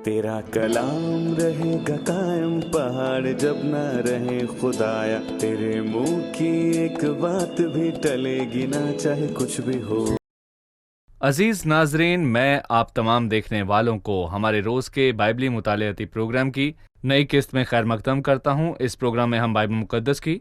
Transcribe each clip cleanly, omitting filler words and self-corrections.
تیرا کلام رہے گا قائم پہاڑ جب نہ رہے خدایا، تیرے منہ کی ایک بات بھی ٹلے گی نہ چاہے کچھ بھی ہو۔ عزیز ناظرین، میں آپ تمام دیکھنے والوں کو ہمارے روز کے بائبلی مطالعاتی پروگرام کی نئی قسط میں خیر مقدم کرتا ہوں۔ اس پروگرام میں ہم بائبل مقدس کی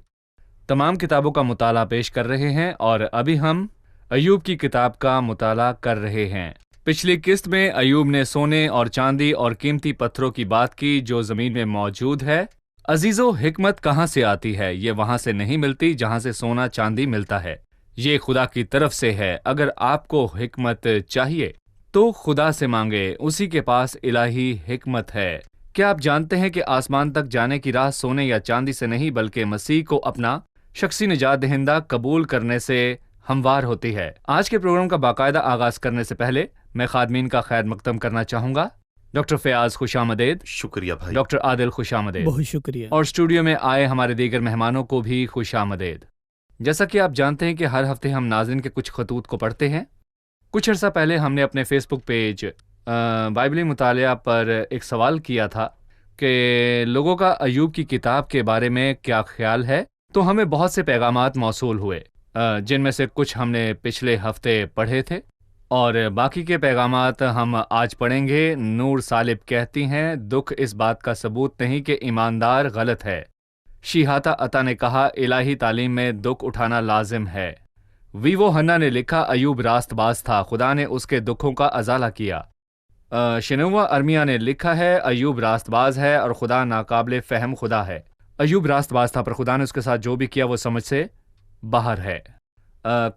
تمام کتابوں کا مطالعہ پیش کر رہے ہیں اور ابھی ہم ایوب کی کتاب کا مطالعہ کر رہے ہیں۔ پچھلی قسط میں ایوب نے سونے اور چاندی اور قیمتی پتھروں کی بات کی جو زمین میں موجود ہے۔ عزیزو، حکمت کہاں سے آتی ہے؟ یہ وہاں سے نہیں ملتی جہاں سے سونا چاندی ملتا ہے، یہ خدا کی طرف سے ہے۔ اگر آپ کو حکمت چاہیے تو خدا سے مانگے، اسی کے پاس الہی حکمت ہے۔ کیا آپ جانتے ہیں کہ آسمان تک جانے کی راہ سونے یا چاندی سے نہیں بلکہ مسیح کو اپنا شخصی نجات دہندہ قبول کرنے سے ہموار ہوتی ہے؟ آج کے پروگرام کا باقاعدہ آغاز کرنے سے پہلے میں خادمین کا خیر مقدم کرنا چاہوں گا۔ ڈاکٹر فیاض خوش آمدید۔ شکریہ بھائی۔ ڈاکٹر عادل خوش آمدید۔ بہت شکریہ۔ اور اسٹوڈیو میں آئے ہمارے دیگر مہمانوں کو بھی خوش آمدید۔ جیسا کہ آپ جانتے ہیں کہ ہر ہفتے ہم ناظرین کے کچھ خطوط کو پڑھتے ہیں۔ کچھ عرصہ پہلے ہم نے اپنے فیس بک پیج بائبلی مطالعہ پر ایک سوال کیا تھا کہ لوگوں کا ایوب کی کتاب کے بارے میں کیا خیال ہے، تو ہمیں بہت سے پیغامات موصول ہوئے، جن میں سے کچھ ہم نے پچھلے ہفتے پڑھے تھے اور باقی کے پیغامات ہم آج پڑھیں گے۔ نور سالب کہتی ہیں، دکھ اس بات کا ثبوت نہیں کہ ایماندار غلط ہے۔ شیہاتا عطا نے کہا، الہی تعلیم میں دکھ اٹھانا لازم ہے۔ ویوو ہنا نے لکھا، ایوب راست باز تھا، خدا نے اس کے دکھوں کا ازالہ کیا۔ شنوا ارمیا نے لکھا ہے، ایوب راست باز ہے اور خدا ناقابل فہم خدا ہے۔ ایوب راست باز تھا پر خدا نے اس کے ساتھ جو بھی کیا وہ سمجھ سے باہر ہے۔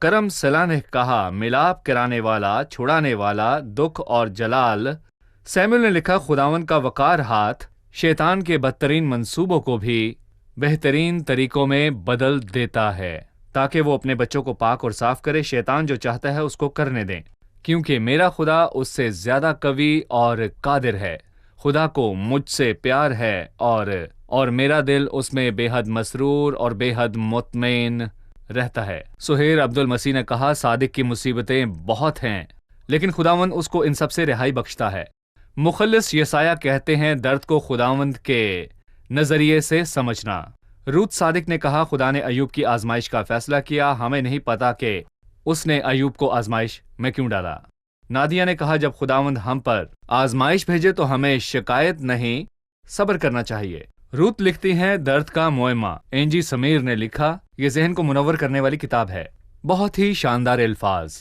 کرم سلا نے کہا، ملاپ کرانے والا، چھڑانے والا، دکھ اور جلال۔ سیمول نے لکھا، خداوند کا وقار ہاتھ شیطان کے بدترین منصوبوں کو بھی بہترین طریقوں میں بدل دیتا ہے تاکہ وہ اپنے بچوں کو پاک اور صاف کرے۔ شیطان جو چاہتا ہے اس کو کرنے دیں، کیونکہ میرا خدا اس سے زیادہ قوی اور قادر ہے۔ خدا کو مجھ سے پیار ہے اور میرا دل اس میں بے حد مسرور اور بے حد مطمئن رہتا ہے۔ سہیر عبد المسیح نے کہا، صادق کی مصیبتیں بہت ہیں لیکن خداوند اس کو ان سب سے رہائی بخشتا ہے۔ مخلص یسایہ کہتے ہیں، درد کو خداوند کے نظریے سے سمجھنا۔ روت صادق نے کہا، خدا نے ایوب کی آزمائش کا فیصلہ کیا، ہمیں نہیں پتا کہ اس نے ایوب کو آزمائش میں کیوں ڈالا۔ نادیہ نے کہا، جب خداوند ہم پر آزمائش بھیجے تو ہمیں شکایت نہیں، صبر کرنا چاہیے۔ روت لکھتی ہیں، درد کا معمہ۔ اینجی سمیر نے لکھا، یہ ذہن کو منور کرنے والی کتاب ہے، بہت ہی شاندار الفاظ۔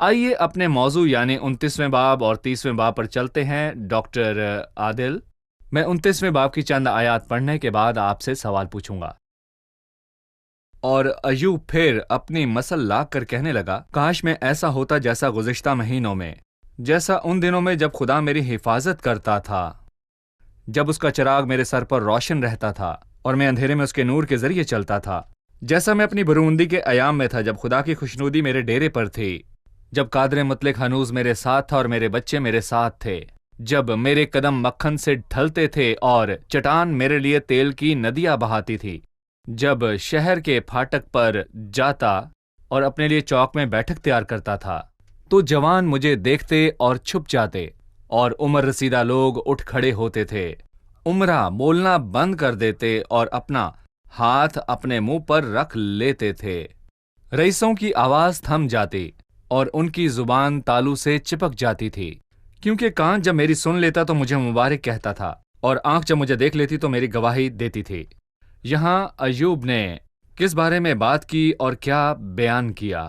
آئیے اپنے موضوع یعنی 29ویں باب اور 30ویں باب پر چلتے ہیں۔ ڈاکٹر عادل، میں 29ویں باب کی چند آیات پڑھنے کے بعد آپ سے سوال پوچھوں گا۔ اور ایوب پھر اپنی مثل لا کر کہنے لگا، کاش میں ایسا ہوتا جیسا گزشتہ مہینوں میں، جیسا ان دنوں میں جب خدا میری حفاظت کرتا تھا، جب اس کا چراغ میرے سر پر روشن رہتا تھا اور میں اندھیرے میں اس کے نور کے ذریعے چلتا تھا، جیسا میں اپنی بروندی کے ایام میں تھا، جب خدا کی خوشنودی میرے ڈیرے پر تھی، جب قادر مطلق ہنوز میرے ساتھ تھا اور میرے بچے میرے ساتھ تھے، جب میرے قدم مکھن سے ڈھلتے تھے اور چٹان میرے لیے تیل کی ندیاں بہاتی تھی، جب شہر کے پھاٹک پر جاتا اور اپنے لیے چوک میں بیٹھک تیار کرتا تھا، تو جوان مجھے دیکھتے اور چھپ جاتے اور عمر رسیدہ لوگ اٹھ کھڑے ہوتے تھے، عمرہ بولنا بند کر دیتے اور اپنا ہاتھ اپنے منہ پر رکھ لیتے تھے، رئیسوں کی آواز تھم جاتی اور ان کی زبان تالو سے چپک جاتی تھی، کیونکہ کان جب میری سن لیتا تو مجھے مبارک کہتا تھا اور آنکھ جب مجھے دیکھ لیتی تو میری گواہی دیتی تھی۔ یہاں ایوب نے کس بارے میں بات کی اور کیا بیان کیا؟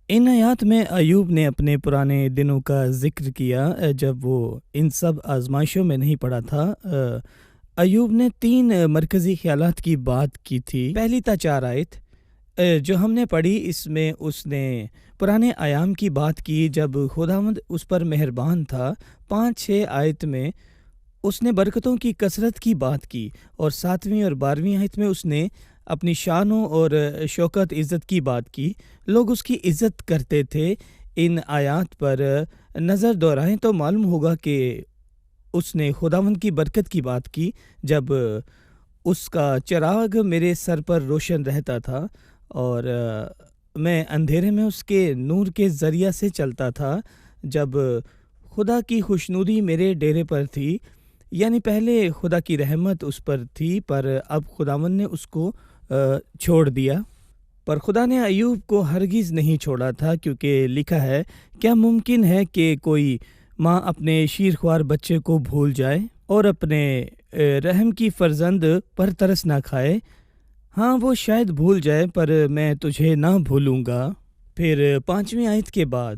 ان آیات میں ایوب نے اپنے پرانے دنوں کا ذکر کیا جب وہ ان سب آزمائشوں میں نہیں پڑا تھا۔ ایوب نے 3 مرکزی خیالات کی بات کی تھی۔ پہلی تا 4 آیت جو ہم نے پڑھی، اس میں اس نے پرانے ایام کی بات کی جب خداوند اس پر مہربان تھا۔ 5-6 آیت میں اس نے برکتوں کی کثرت کی بات کی اور 7ویں اور 12ویں آیت میں اس نے اپنی شانوں اور شوکت عزت کی بات کی۔ لوگ اس کی عزت کرتے تھے۔ ان آیات پر نظر دورائیں تو معلوم ہوگا کہ اس نے خداوند کی برکت کی بات کی جب اس کا چراغ میرے سر پر روشن رہتا تھا اور میں اندھیرے میں اس کے نور کے ذریعہ سے چلتا تھا، جب خدا کی خوشنودی میرے ڈیرے پر تھی، یعنی پہلے خدا کی رحمت اس پر تھی، پر اب خداوند نے اس کو چھوڑ دیا۔ پر خدا نے ایوب کو ہرگز نہیں چھوڑا تھا، کیونکہ لکھا ہے، کیا ممکن ہے کہ کوئی ماں اپنے شیرخوار بچے کو بھول جائے اور اپنے رحم کی فرزند پر ترس نہ کھائے؟ ہاں، وہ شاید بھول جائے، پر میں تجھے نہ بھولوں گا۔ پھر 5ویں آیت کے بعد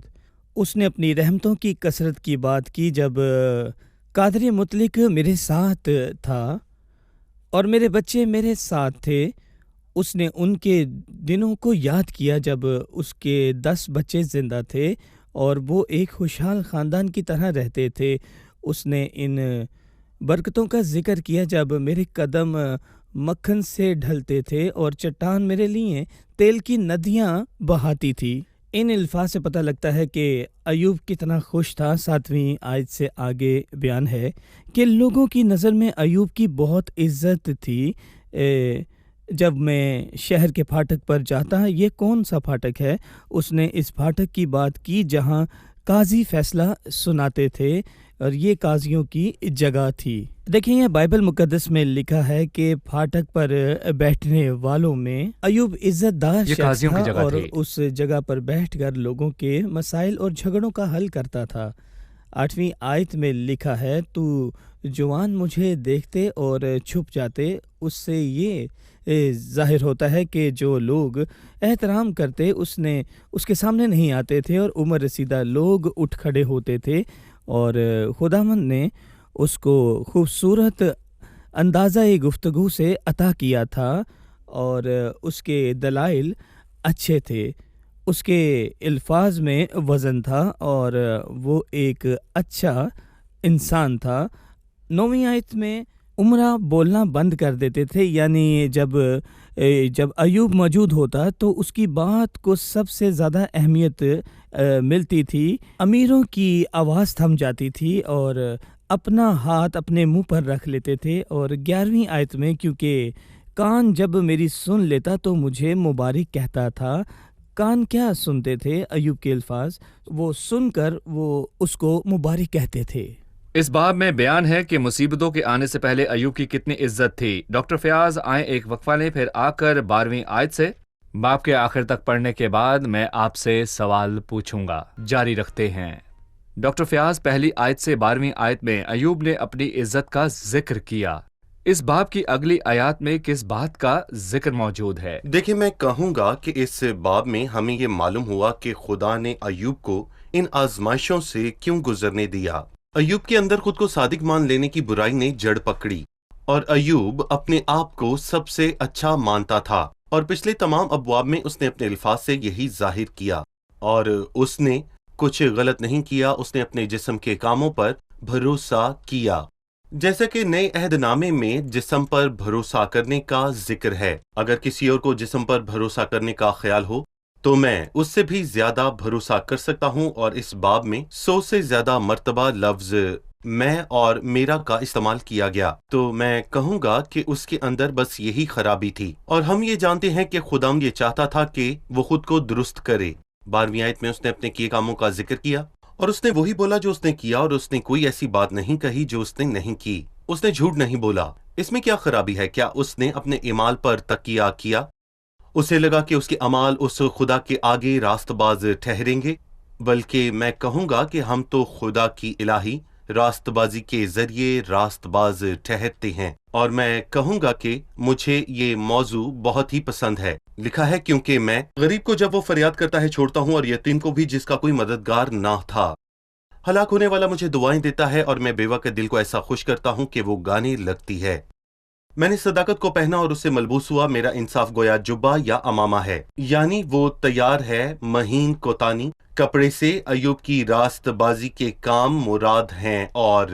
اس نے اپنی رحمتوں کی کثرت کی بات کی، جب قادر مطلق میرے ساتھ تھا اور میرے بچے میرے ساتھ تھے۔ اس نے ان کے دنوں کو یاد کیا جب اس کے 10 بچے زندہ تھے اور وہ ایک خوشحال خاندان کی طرح رہتے تھے۔ اس نے ان برکتوں کا ذکر کیا جب میرے قدم مکھن سے ڈھلتے تھے اور چٹان میرے لیے تیل کی ندیاں بہاتی تھی۔ ان الفاظ سے پتہ لگتا ہے کہ ایوب کتنا خوش تھا۔ 7ویں آیت سے آگے بیان ہے کہ لوگوں کی نظر میں ایوب کی بہت عزت تھی۔ جب میں شہر کے پھاٹک پر جاتا، یہ کون سا پھاٹک ہے؟ اس نے اس پھاٹک کی بات کی جہاں قاضی فیصلہ سناتے تھے، اور یہ قاضیوں کی جگہ تھی۔ دیکھیں، یہ بائبل مقدس میں لکھا ہے کہ پھاٹک پر بیٹھنے والوں میں ایوب عزت دار شخص تھا اور اس جگہ پر بیٹھ کر لوگوں کے مسائل اور جھگڑوں کا حل کرتا تھا۔ 8ویں آیت میں لکھا ہے، تو جوان مجھے دیکھتے اور چھپ جاتے۔ اس سے یہ ظاہر ہوتا ہے کہ جو لوگ احترام کرتے اس کے سامنے نہیں آتے تھے، اور عمر رسیدہ لوگ اٹھ کھڑے ہوتے تھے، اور خداوند نے اس کو خوبصورت اندازہ گفتگو سے عطا کیا تھا، اور اس کے دلائل اچھے تھے، اس کے الفاظ میں وزن تھا، اور وہ ایک اچھا انسان تھا۔ 9ویں آیت میں عمرہ بولنا بند کر دیتے تھے، یعنی جب ایوب موجود ہوتا تو اس کی بات کو سب سے زیادہ اہمیت ملتی تھی۔ امیروں کی آواز تھم جاتی تھی اور اپنا ہاتھ اپنے منہ پر رکھ لیتے تھے۔ اور 11ویں آیت میں، کیونکہ کان جب میری سن لیتا تو مجھے مبارک کہتا تھا۔ کان کیا سنتے تھے؟ ایوب کے الفاظ، وہ سن کر وہ اس کو مبارک کہتے تھے۔ اس باب میں بیان ہے کہ مصیبتوں کے آنے سے پہلے ایوب کی کتنی عزت تھی۔ ڈاکٹر فیاض آئیں ایک وقفہ لیں، پھر آ کر 12ویں آیت سے باب کے آخر تک پڑھنے کے بعد میں آپ سے سوال پوچھوں گا۔ جاری رکھتے ہیں۔ ڈاکٹر فیاض، پہلی آیت سے 12ویں آیت میں ایوب نے اپنی عزت کا ذکر کیا۔ اس باب کی اگلی آیات میں کس بات کا ذکر موجود ہے؟ دیکھیں، میں کہوں گا کہ اس باب میں ہمیں یہ معلوم ہوا کہ خدا نے ایوب کو ان آزمائشوں سے کیوں گزرنے دیا۔ ایوب کے اندر خود کو صادق مان لینے کی برائی نے جڑ پکڑی، اور ایوب اپنے آپ کو سب سے اچھا مانتا تھا، اور پچھلے تمام ابواب میں اس نے اپنے الفاظ سے یہی ظاہر کیا، اور اس نے کچھ غلط نہیں کیا۔ اس نے اپنے جسم کے کاموں پر بھروسہ کیا، جیسا کہ نئے عہد نامے میں جسم پر بھروسہ کرنے کا ذکر ہے۔ اگر کسی اور کو جسم پر بھروسہ کرنے کا خیال ہو تو میں اس سے بھی زیادہ بھروسہ کر سکتا ہوں، اور اس باب میں 100 سے زیادہ مرتبہ لفظ میں اور میرا کا استعمال کیا گیا، تو میں کہوں گا کہ اس کے اندر بس یہی خرابی تھی، اور ہم یہ جانتے ہیں کہ خداوند یہ چاہتا تھا کہ وہ خود کو درست کرے۔ 12ویں آیت میں اس نے اپنے کیے کاموں کا ذکر کیا، اور اس نے وہی بولا جو اس نے کیا، اور اس نے کوئی ایسی بات نہیں کہی جو اس نے نہیں کی۔ اس نے جھوٹ نہیں بولا۔ اس میں کیا خرابی ہے؟ کیا اس نے اپنے اعمال پر تکیہ کیا؟ اسے لگا کہ اس کے اعمال اس خدا کے آگے راست باز ٹھہریں گے؟ بلکہ میں کہوں گا کہ ہم تو خدا کی الہی راست بازی کے ذریعے راست باز ٹھہرتے ہیں، اور میں کہوں گا کہ مجھے یہ موضوع بہت ہی پسند ہے۔ لکھا ہے، کیونکہ میں غریب کو جب وہ فریاد کرتا ہے چھوڑتا ہوں، اور یتیم کو بھی جس کا کوئی مددگار نہ تھا۔ ہلاک ہونے والا مجھے دعائیں دیتا ہے، اور میں بیوہ کے دل کو ایسا خوش کرتا ہوں کہ وہ گانے لگتی ہے۔ میں نے صداقت کو پہنا اور اس سے ملبوس ہوا، میرا انصاف گویا جبہ یا امامہ ہے، یعنی وہ تیار ہے مہین کوتانی کپڑے سے۔ ایوب کی راست بازی کے کام مراد ہیں، اور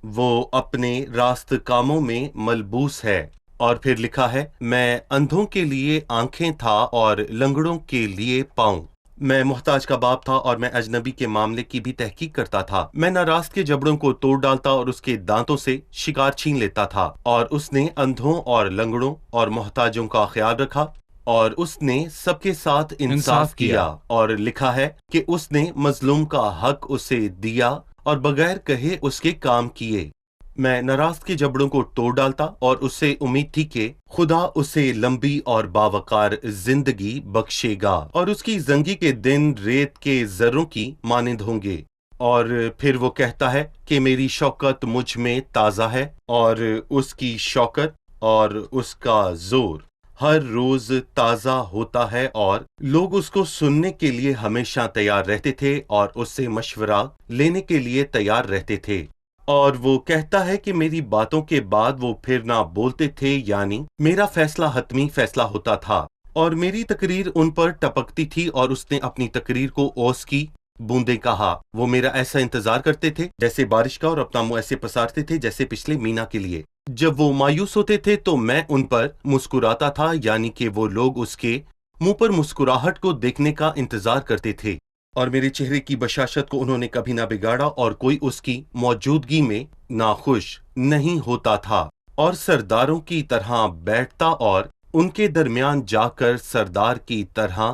وہ اپنے راست کاموں میں ملبوس ہے۔ اور پھر لکھا ہے، میں اندھوں کے لیے آنکھیں تھا اور لنگڑوں کے لیے پاؤں۔ میں محتاج کا باپ تھا، اور میں اجنبی کے معاملے کی بھی تحقیق کرتا تھا۔ میں ناراست کے جبڑوں کو توڑ ڈالتا اور اس کے دانتوں سے شکار چھین لیتا تھا۔ اور اس نے اندھوں اور لنگڑوں اور محتاجوں کا خیال رکھا، اور اس نے سب کے ساتھ انصاف کیا۔ اور لکھا ہے کہ اس نے مظلوم کا حق اسے دیا، اور بغیر کہے اس کے کام کیے۔ میں ناراض کے جبڑوں کو توڑ ڈالتا اور اس سے امید تھی کہ خدا اسے لمبی اور باوقار زندگی بخشے گا اور اس کی زندگی کے دن ریت کے ذروں کی مانند ہوں گے۔ اور پھر وہ کہتا ہے کہ میری شوکت مجھ میں تازہ ہے، اور اس کی شوکت اور اس کا زور ہر روز تازہ ہوتا ہے، اور لوگ اس کو سننے کے لیے ہمیشہ تیار رہتے تھے اور اس سے مشورہ لینے کے لیے تیار رہتے تھے۔ اور وہ کہتا ہے کہ میری باتوں کے بعد وہ پھر نہ بولتے تھے، یعنی میرا فیصلہ حتمی فیصلہ ہوتا تھا، اور میری تقریر ان پر ٹپکتی تھی، اور اس نے اپنی تقریر کو اوس کی بوندیں کہا۔ وہ میرا ایسا انتظار کرتے تھے جیسے بارش کا، اور اپنا منہ ایسے پسارتے تھے جیسے پچھلے مینا کے لیے۔ جب وہ مایوس ہوتے تھے تو میں ان پر مسکراتا تھا، یعنی کہ وہ لوگ اس کے منہ پر مسکراہٹ کو دیکھنے کا انتظار کرتے تھے، اور میرے چہرے کی بشاشت کو انہوں نے کبھی نہ بگاڑا، اور کوئی اس کی موجودگی میں ناخوش نہیں ہوتا تھا، اور سرداروں کی طرح بیٹھتا اور ان کے درمیان جا کر سردار کی طرح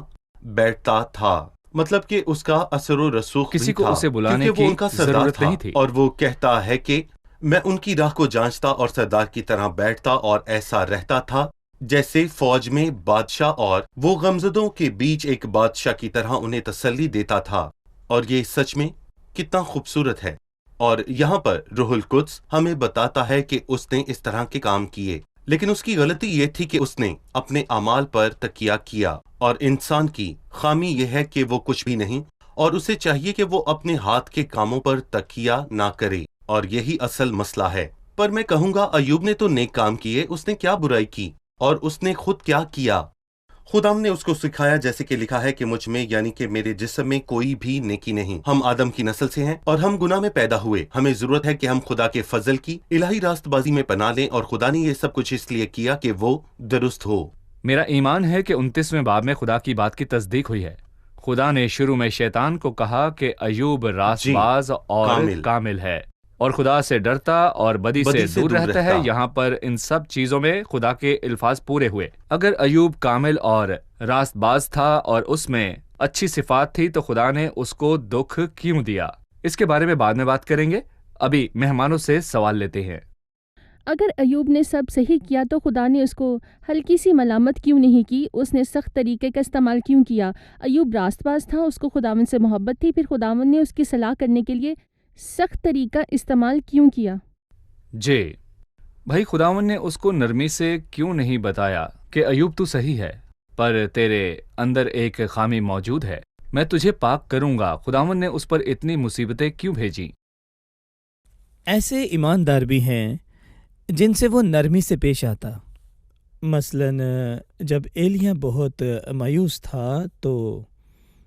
بیٹھتا تھا۔ مطلب کہ اس کا اثر و رسوخ بھی کسی کو تھا، اسے بلانے کیونکہ وہ کی ان کا سردار ضرورت تھا، نہیں تھی۔ اور وہ کہتا ہے کہ میں ان کی راہ کو جانچتا اور سردار کی طرح بیٹھتا اور ایسا رہتا تھا جیسے فوج میں بادشاہ، اور وہ غمزدوں کے بیچ ایک بادشاہ کی طرح انہیں تسلی دیتا تھا۔ اور یہ سچ میں کتنا خوبصورت ہے، اور یہاں پر روح القدس ہمیں بتاتا ہے کہ اس نے اس طرح کے کام کیے، لیکن اس کی غلطی یہ تھی کہ اس نے اپنے اعمال پر تکیہ کیا، اور انسان کی خامی یہ ہے کہ وہ کچھ بھی نہیں، اور اسے چاہیے کہ وہ اپنے ہاتھ کے کاموں پر تکیہ نہ کرے، اور یہی اصل مسئلہ ہے۔ پر میں کہوں گا ایوب نے تو نیک کام کیے، اس نے کیا برائی کی، اور اس نے خود کیا کیا؟ خدا نے اس کو سکھایا، جیسے کہ لکھا ہے کہ مجھ میں یعنی کہ میرے جسم میں کوئی بھی نیکی نہیں۔ ہم آدم کی نسل سے ہیں اور ہم گناہ میں پیدا ہوئے۔ ہمیں ضرورت ہے کہ ہم خدا کے فضل کی الہی راست بازی میں پناہ لیں، اور خدا نے یہ سب کچھ اس لیے کیا کہ وہ درست ہو۔ میرا ایمان ہے کہ 29ویں باب میں خدا کی بات کی تصدیق ہوئی ہے۔ خدا نے شروع میں شیطان کو کہا کہ ایوب راست باز اور کامل ہے، اور خدا سے ڈرتا اور بدی سے دور رہتا ہے۔ یہاں پر ان سب چیزوں میں خدا کے الفاظ پورے ہوئے۔ اگر ایوب کامل اور راست باز تھا اور اس میں اچھی صفات تھی تو خدا نے اس کو دکھ کیوں دیا؟ اس کے بارے میں بعد میں بات کریں گے۔ ابھی مہمانوں سے سوال لیتے ہیں۔ اگر ایوب نے سب صحیح کیا تو خدا نے اس کو ہلکی سی ملامت کیوں نہیں کی؟ اس نے سخت طریقے کا استعمال کیوں کیا؟ ایوب راست باز تھا، اس کو خداوند سے محبت تھی، پھر خداوند نے اس کی صلاح کرنے کے لیے سخت طریقہ استعمال کیوں کیا؟ جی بھائی، خداوند نے اس کو نرمی سے کیوں نہیں بتایا کہ ایوب تو صحیح ہے پر تیرے اندر ایک خامی موجود ہے، میں تجھے پاک کروں گا؟ خداوند نے اس پر اتنی مصیبتیں کیوں بھیجی؟ ایسے ایماندار بھی ہیں جن سے وہ نرمی سے پیش آتا۔ مثلاً جب ایلیاں بہت مایوس تھا تو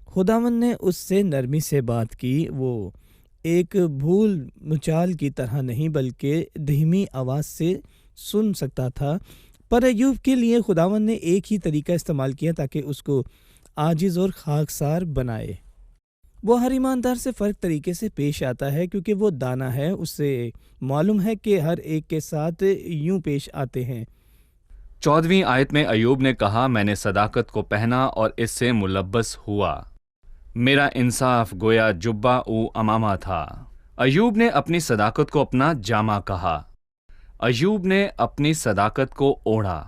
خداوند نے اس سے نرمی سے بات کی۔ وہ ایک بھول مچال کی طرح نہیں بلکہ دھیمی آواز سے سن سکتا تھا، پر ایوب کے لیے خداوند نے ایک ہی طریقہ استعمال کیا تاکہ اس کو عاجز اور خاکسار بنائے۔ وہ ہر ایماندار سے فرق طریقے سے پیش آتا ہے کیونکہ وہ دانا ہے، اس سے معلوم ہے کہ ہر ایک کے ساتھ یوں پیش آتے ہیں۔ 14ویں آیت میں ایوب نے کہا، میں نے صداقت کو پہنا اور اس سے ملبس ہوا، میرا انصاف گویا جبہ او امامہ تھا۔ ایوب نے اپنی صداقت کو اپنا جامہ کہا۔ ایوب نے اپنی صداقت کو اوڑھا۔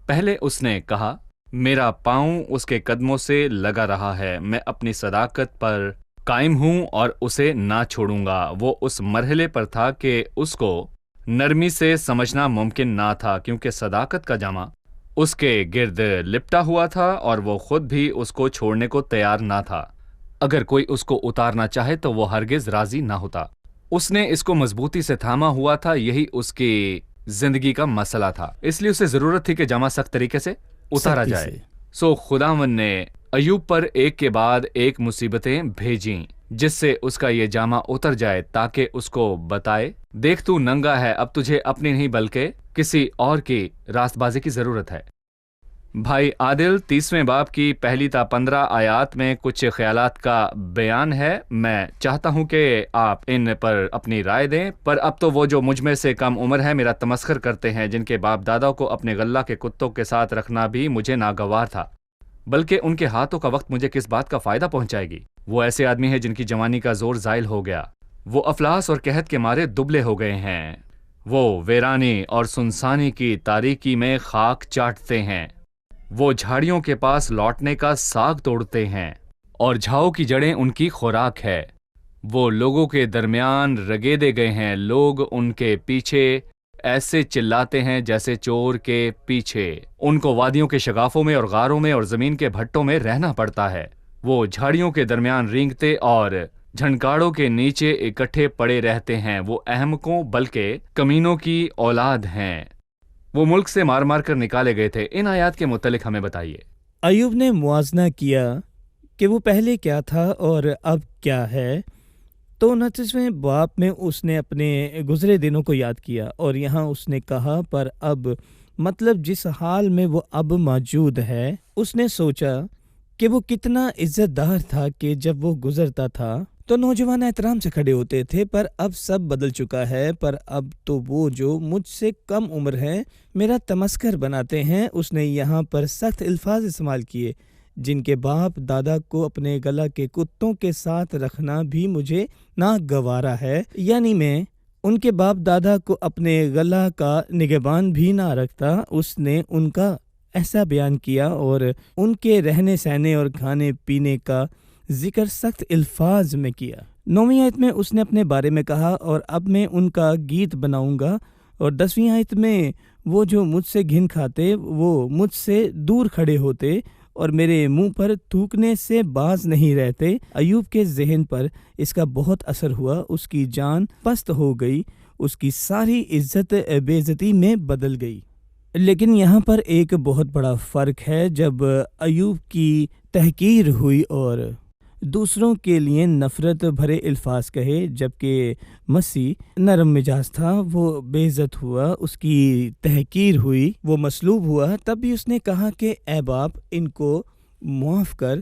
پہلے اس نے کہا، میرا پاؤں اس کے قدموں سے لگا رہا ہے، میں اپنی صداقت پر قائم ہوں اور اسے نہ چھوڑوں گا۔ وہ اس مرحلے پر تھا کہ اس کو نرمی سے سمجھنا ممکن نہ تھا، کیونکہ صداقت کا جامہ اس کے گرد لپٹا ہوا تھا اور وہ خود بھی اس کو چھوڑنے کو تیار نہ تھا۔ اگر کوئی اس کو اتارنا چاہے تو وہ ہرگز راضی نہ ہوتا۔ اس نے اس کو مضبوطی سے تھاما ہوا تھا، یہی اس کی زندگی کا مسئلہ تھا، اس لیے اسے ضرورت تھی کہ جامہ سخت طریقے سے اتارا جائے۔ سو خداوند نے ایوب پر ایک کے بعد ایک مصیبتیں بھیجیں جس سے اس کا یہ جامہ اتر جائے، تاکہ اس کو بتائے، دیکھ تو ننگا ہے، اب تجھے اپنی نہیں بلکہ کسی اور کی راست بازی کی ضرورت ہے۔ بھائی عادل 30ویں باب کی پہلی تا 15 آیات میں کچھ خیالات کا بیان ہے، میں چاہتا ہوں کہ آپ ان پر اپنی رائے دیں، پر اب تو وہ جو مجھ میں سے کم عمر ہے میرا تمسخر کرتے ہیں، جن کے باپ دادا کو اپنے غلہ کے کتوں کے ساتھ رکھنا بھی مجھے ناگوار تھا، بلکہ ان کے ہاتھوں کا وقت مجھے کس بات کا فائدہ پہنچائے گی؟ وہ ایسے آدمی ہیں جن کی جوانی کا زور زائل ہو گیا، وہ افلاس اور قحط کے مارے دبلے ہو گئے ہیں، وہ ویرانی اور سنسانی کی تاریکی میں خاک چاٹتے ہیں، وہ جھاڑیوں کے پاس لوٹنے کا ساگ توڑتے ہیں اور جھاؤ کی جڑیں ان کی خوراک ہے۔ وہ لوگوں کے درمیان رگیدے گئے ہیں، لوگ ان کے پیچھے ایسے چلاتے ہیں جیسے چور کے پیچھے۔ ان کو وادیوں کے شگافوں میں اور غاروں میں اور زمین کے بھٹوں میں رہنا پڑتا ہے۔ وہ جھاڑیوں کے درمیان رینگتے اور جھنکاڑوں کے نیچے اکٹھے پڑے رہتے ہیں۔ وہ احمقوں بلکہ کمینوں کی اولاد ہیں۔ وہ ملک سے مار مار کر نکالے گئے تھے۔ ان آیات کے متعلق ہمیں بتائیے۔ ایوب نے موازنہ کیا کہ وہ پہلے کیا تھا اور اب کیا ہے، تو 29ویں باب میں اس نے اپنے گزرے دنوں کو یاد کیا، اور یہاں اس نے کہا پر اب، مطلب جس حال میں وہ اب موجود ہے، اس نے سوچا کہ وہ کتنا عزت دار تھا کہ جب وہ گزرتا تھا تو نوجوان احترام سے کھڑے ہوتے تھے، پر اب سب بدل چکا ہے۔ پر اب تو وہ جو مجھ سے کم عمر ہیں میرا تمسخر بناتے ہیں۔ اس نے یہاں پر سخت الفاظ استعمال کیے، جن کے باپ دادا کو اپنے گلا کے کتوں کے ساتھ رکھنا بھی مجھے ناگوارا ہے، یعنی میں ان کے باپ دادا کو اپنے گلا کا نگہبان بھی نہ رکھتا۔ اس نے ان کا ایسا بیان کیا اور ان کے رہنے سہنے اور کھانے پینے کا ذکر سخت الفاظ میں کیا۔ 9ویں آیت میں اس نے اپنے بارے میں کہا، اور اب میں ان کا گیت بناؤں گا، اور 10ویں آیت میں وہ جو مجھ سے گھن کھاتے وہ مجھ سے دور کھڑے ہوتے اور میرے منہ پر تھوکنے سے باز نہیں رہتے۔ ایوب کے ذہن پر اس کا بہت اثر ہوا، اس کی جان پست ہو گئی، اس کی ساری عزت بے عزتی میں بدل گئی۔ لیکن یہاں پر ایک بہت بڑا فرق ہے، جب ایوب کی تحقیر ہوئی اور دوسروں کے لیے نفرت بھرے الفاظ کہے، جبکہ مسیح نرم مزاج تھا، وہ بے عزت ہوا، اس کی تحقیر ہوئی، وہ مصلوب ہوا، تب بھی اس نے کہا کہ اے باپ ان کو معاف کر،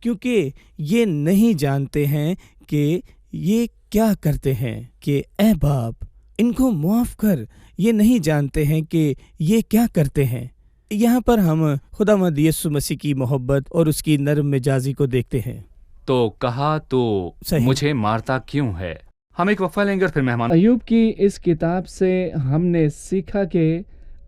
کیونکہ یہ نہیں جانتے ہیں کہ یہ کیا کرتے ہیں۔ کہ اے باپ ان کو معاف کر، یہ نہیں جانتے ہیں کہ یہ کیا کرتے ہیں۔ یہاں پر ہم خداوند یسوع مسیح کی محبت اور اس کی نرم مزاجی کو دیکھتے ہیں۔ تو کہا تو صحیح۔ مجھے مارتا کیوں ہے؟ ہم ایک وقفہ لیں گے اور پھر مہمان۔ ایوب کی اس کتاب سے ہم نے سیکھا کہ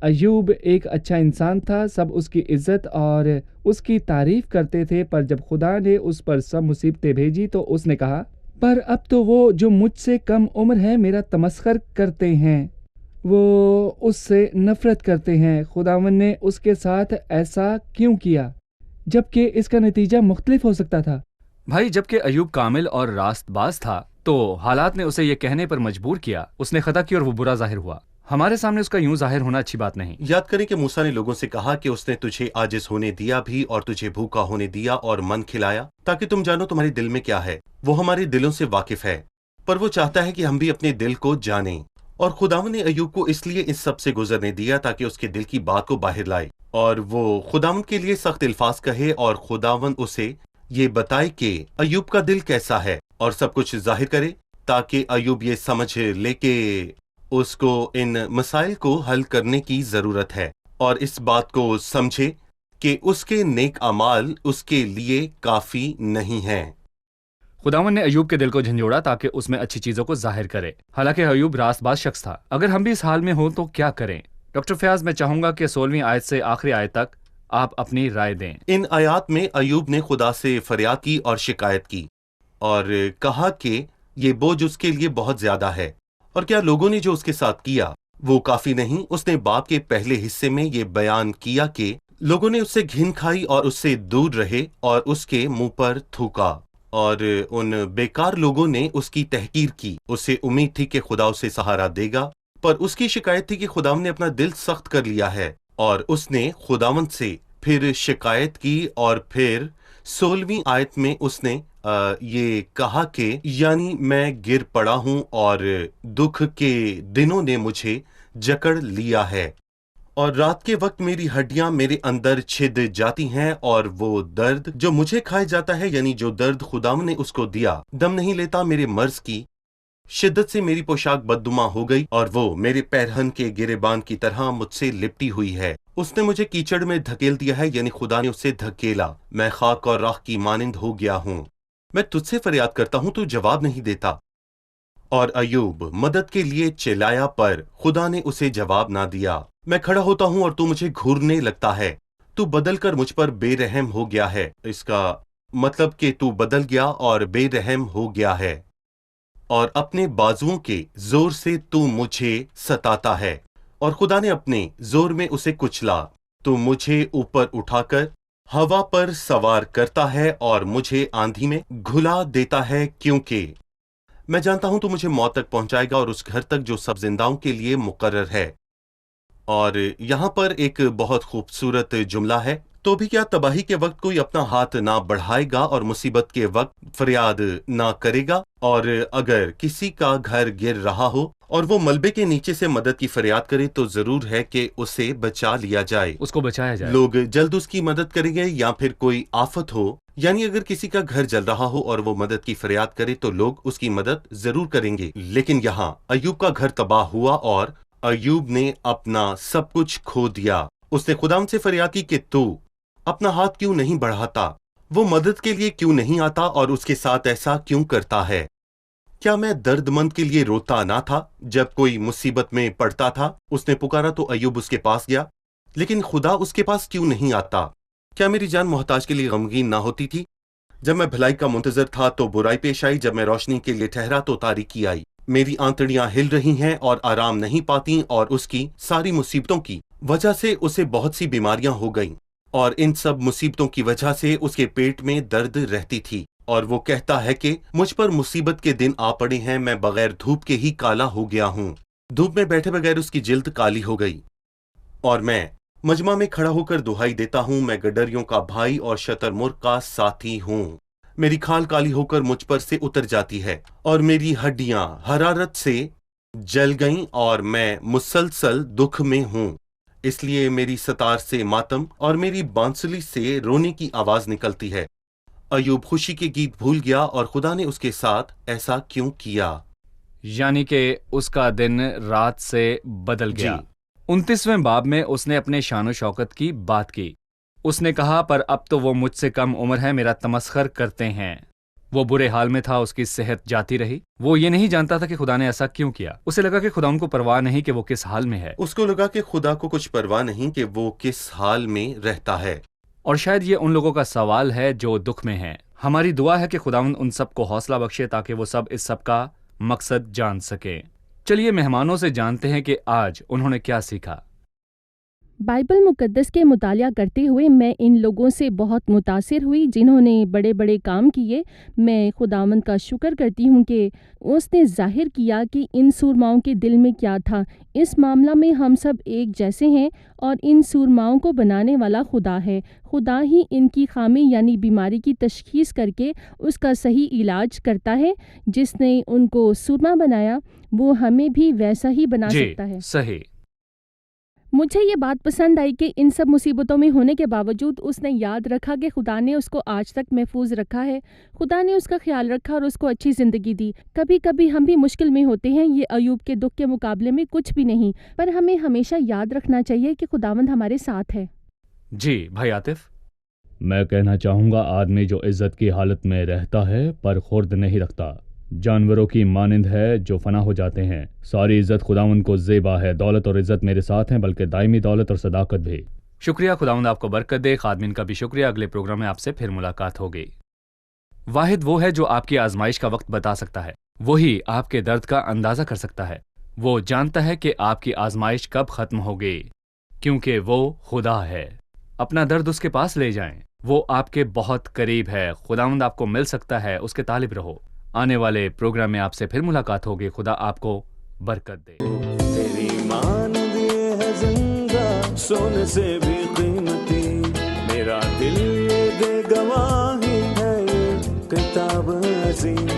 ایوب ایک اچھا انسان تھا، سب اس کی عزت اور اس کی تعریف کرتے تھے، پر جب خدا نے اس پر سب مصیبتیں بھیجی تو اس نے کہا، پر اب تو وہ جو مجھ سے کم عمر ہے میرا تمسخر کرتے ہیں، وہ اس سے نفرت کرتے ہیں۔ خداوند نے اس کے ساتھ ایسا کیوں کیا جبکہ اس کا نتیجہ مختلف ہو سکتا تھا؟ بھائی، جبکہ ایوب کامل اور راست باز تھا تو حالات نے اسے یہ کہنے پر مجبور کیا، اس نے خطا کی اور وہ برا ظاہر ہوا۔ ہمارے سامنے اس کا یوں ظاہر ہونا اچھی بات نہیں۔ یاد کریں کہ موسیٰ نے لوگوں سے کہا کہ اس نے تجھے عاجز ہونے دیا بھی اور تجھے بھوکا ہونے دیا اور من کھلایا، تاکہ تم جانو تمہارے دل میں کیا ہے۔ وہ ہمارے دلوں سے واقف ہے، پر وہ چاہتا ہے کہ ہم بھی اپنے دل کو جانیں، اور خداوند نے ایوب کو اس لیے اس سب سے گزرنے دیا تاکہ اس کے دل کی بات کو باہر لائے، اور وہ خداوند کے لیے سخت الفاظ کہے، اور خداوند اسے یہ بتائے کہ ایوب کا دل کیسا ہے اور سب کچھ ظاہر کرے، تاکہ ایوب یہ سمجھ لے کہ اس کو ان مسائل کو حل کرنے کی ضرورت ہے، اور اس بات کو سمجھے کہ اس کے نیک اعمال اس کے لیے کافی نہیں ہیں۔ خداوند نے ایوب کے دل کو جھنجھوڑا تاکہ اس میں اچھی چیزوں کو ظاہر کرے، حالانکہ ایوب راست باز شخص تھا۔ اگر ہم بھی اس حال میں ہوں تو کیا کریں؟ ڈاکٹر فیاض، میں چاہوں گا کہ 16ویں آیت سے آخری آیت تک آپ اپنی رائے دیں۔ ان آیات میں ایوب نے خدا سے فریاد کی اور شکایت کی، اور کہا کہ یہ بوجھ اس کے لیے بہت زیادہ ہے، اور کیا لوگوں نے جو اس کے ساتھ کیا وہ کافی نہیں؟ اس نے باب کے پہلے حصے میں یہ بیان کیا کہ لوگوں نے اس سے گھن کھائی اور اس سے دور رہے اور اس کے منہ پر تھوکا، اور ان بیکار لوگوں نے اس کی تحقیر کی۔ اسے امید تھی کہ خدا اسے سہارا دے گا، پر اس کی شکایت تھی کہ خداوند نے اپنا دل سخت کر لیا ہے، اور اس نے خداوند سے پھر شکایت کی، اور پھر 16ویں آیت میں اس نے یہ کہا کہ یعنی میں گر پڑا ہوں اور دکھ کے دنوں نے مجھے جکڑ لیا ہے، اور رات کے وقت میری ہڈیاں میرے اندر چھد جاتی ہیں، اور وہ درد جو مجھے کھائے جاتا ہے، یعنی جو درد خداوند نے اس کو دیا، دم نہیں لیتا۔ میرے مرض کی شدت سے میری پوشاک بددما ہو گئی، اور وہ میرے پیرہن کے گریبان کی طرح مجھ سے لپٹی ہوئی ہے۔ اس نے مجھے کیچڑ میں دھکیل دیا ہے، یعنی خدا نے اسے دھکیلا۔ میں خاک اور راکھ کی مانند ہو گیا ہوں۔ میں تجھ سے فریاد کرتا ہوں، تو جواب نہیں دیتا۔ اور ایوب مدد کے لیے چلایا پر خدا نے اسے جواب نہ دیا۔ میں کھڑا ہوتا ہوں اور تو مجھے گھورنے لگتا ہے، تو بدل کر مجھ پر بے رحم ہو گیا ہے۔ اس کا مطلب کہ تو بدل گیا اور بے رحم ہو گیا ہے، اور اپنے بازوؤں کے زور سے تو مجھے ستاتا ہے، اور خدا نے اپنے زور میں اسے کچلا۔ تو مجھے اوپر اٹھا کر ہوا پر سوار کرتا ہے اور مجھے آندھی میں گھلا دیتا ہے، کیونکہ میں جانتا ہوں تو مجھے موت تک پہنچائے گا اور اس گھر تک جو سب زنداؤں کے لیے مقرر ہے۔ اور یہاں پر ایک بہت خوبصورت جملہ ہے، تو بھی کیا تباہی کے وقت کوئی اپنا ہاتھ نہ بڑھائے گا اور مصیبت کے وقت فریاد نہ کرے گا؟ اور اگر کسی کا گھر گر رہا ہو اور وہ ملبے کے نیچے سے مدد کی فریاد کرے تو ضرور ہے کہ اسے بچا لیا جائے، اس کو بچایا جائے۔ لوگ جلد اس کی مدد کریں گے، یا پھر کوئی آفت ہو، یعنی اگر کسی کا گھر جل رہا ہو اور وہ مدد کی فریاد کرے تو لوگ اس کی مدد ضرور کریں گے۔ لیکن یہاں ایوب کا گھر تباہ ہوا اور ایوب نے اپنا سب کچھ کھو دیا۔ اس نے خدا سے فریاد کی کہ تو اپنا ہاتھ کیوں نہیں بڑھاتا، وہ مدد کے لیے کیوں نہیں آتا اور اس کے ساتھ ایسا کیوں کرتا ہے؟ کیا میں درد مند کے لیے روتا نہ تھا جب کوئی مصیبت میں پڑتا تھا؟ اس نے پکارا تو ایوب اس کے پاس گیا، لیکن خدا اس کے پاس کیوں نہیں آتا؟ کیا میری جان محتاج کے لیے غمگین نہ ہوتی تھی؟ جب میں بھلائی کا منتظر تھا تو برائی پیش آئی، جب میں روشنی کے لیے ٹھہرا تو تاریکی آئی۔ میری آنتڑیاں ہل رہی ہیں اور آرام نہیں پاتی، اور اس کی ساری مصیبتوں کی وجہ سے اسے بہت سی بیماریاں ہو گئیں، اور ان سب مصیبتوں کی وجہ سے اس کے پیٹ میں درد رہتی تھی، اور وہ کہتا ہے کہ مجھ پر مصیبت کے دن آ پڑے ہیں، میں بغیر دھوپ کے ہی کالا ہو گیا ہوں۔ دھوپ میں بیٹھے بغیر اس کی جلد کالی ہو گئی، اور میں مجمع میں کھڑا ہو کر دہائی دیتا ہوں، میں گڈریوں کا بھائی اور شتر مرغ کا ساتھی ہوں۔ میری کھال کالی ہو کر مجھ پر سے اتر جاتی ہے، اور میری ہڈیاں حرارت سے جل گئیں، اور میں مسلسل دکھ میں ہوں۔ اس لیے میری ستار سے ماتم اور میری بانسلی سے رونے کی آواز نکلتی ہے۔ ایوب خوشی کے گیت بھول گیا، اور خدا نے اس کے ساتھ ایسا کیوں کیا؟ یعنی کہ اس کا دن رات سے بدل گیا۔ 29ویں باب میں اس نے اپنے شان و شوکت کی بات کی۔ اس نے کہا، پر اب تو وہ مجھ سے کم عمر ہے، میرا تمسخر کرتے ہیں۔ وہ برے حال میں تھا، اس کی صحت جاتی رہی۔ وہ یہ نہیں جانتا تھا کہ خدا نے ایسا کیوں کیا۔ اسے لگا کہ خدا ان کو پرواہ نہیں کہ وہ کس حال میں ہے۔ اس کو لگا کہ خدا کو کچھ پرواہ نہیں کہ وہ کس حال میں رہتا ہے۔ اور شاید یہ ان لوگوں کا سوال ہے جو دکھ میں ہیں۔ ہماری دعا ہے کہ خداوند ان سب کو حوصلہ بخشے تاکہ وہ سب اس سب کا مقصد جان سکیں۔ چلیے مہمانوں سے جانتے ہیں کہ آج انہوں نے کیا سیکھا۔ بائبل مقدس کے مطالعہ کرتے ہوئے میں ان لوگوں سے بہت متاثر ہوئی جنہوں نے بڑے بڑے کام کیے۔ میں خداوند کا شکر کرتی ہوں کہ اس نے ظاہر کیا کہ ان سورماؤں کے دل میں کیا تھا۔ اس معاملہ میں ہم سب ایک جیسے ہیں، اور ان سورماؤں کو بنانے والا خدا ہے۔ خدا ہی ان کی خامی یعنی بیماری کی تشخیص کر کے اس کا صحیح علاج کرتا ہے۔ جس نے ان کو سورما بنایا وہ ہمیں بھی ویسا ہی بنا سکتا ہے۔ صحیح۔ مجھے یہ بات پسند آئی کہ ان سب مصیبتوں میں ہونے کے باوجود اس نے یاد رکھا کہ خدا نے اس کو آج تک محفوظ رکھا ہے۔ خدا نے اس کا خیال رکھا اور اس کو اچھی زندگی دی۔ کبھی کبھی ہم بھی مشکل میں ہوتے ہیں، یہ ایوب کے دکھ کے مقابلے میں کچھ بھی نہیں، پر ہمیں ہمیشہ یاد رکھنا چاہیے کہ خداوند ہمارے ساتھ ہے۔ جی بھائی عاطف۔ میں کہنا چاہوں گا آدمی جو عزت کی حالت میں رہتا ہے پر خورد نہیں رکھتا، جانوروں کی مانند ہے جو فنا ہو جاتے ہیں۔ ساری عزت خداوند کو زیبا ہے، دولت اور عزت میرے ساتھ ہیں، بلکہ دائمی دولت اور صداقت بھی۔ شکریہ، خداوند آپ کو برکت دے۔ خادمین کا بھی شکریہ۔ اگلے پروگرام میں آپ سے پھر ملاقات ہوگی۔ واحد وہ ہے جو آپ کی آزمائش کا وقت بتا سکتا ہے، وہی آپ کے درد کا اندازہ کر سکتا ہے۔ وہ جانتا ہے کہ آپ کی آزمائش کب ختم ہوگی، کیونکہ وہ خدا ہے۔ اپنا درد اس کے پاس لے جائیں، وہ آپ کے بہت قریب ہے۔ خداوند آپ کو مل سکتا ہے، اس کے طالب رہو۔ آنے والے پروگرام میں آپ سے پھر ملاقات ہوگی۔ خدا آپ کو برکت دے۔ تیری مان دیے ہے زندہ سونے سے بھی قیمتی، میرا دل دے گواہی ہے یہ کتاب عظیم۔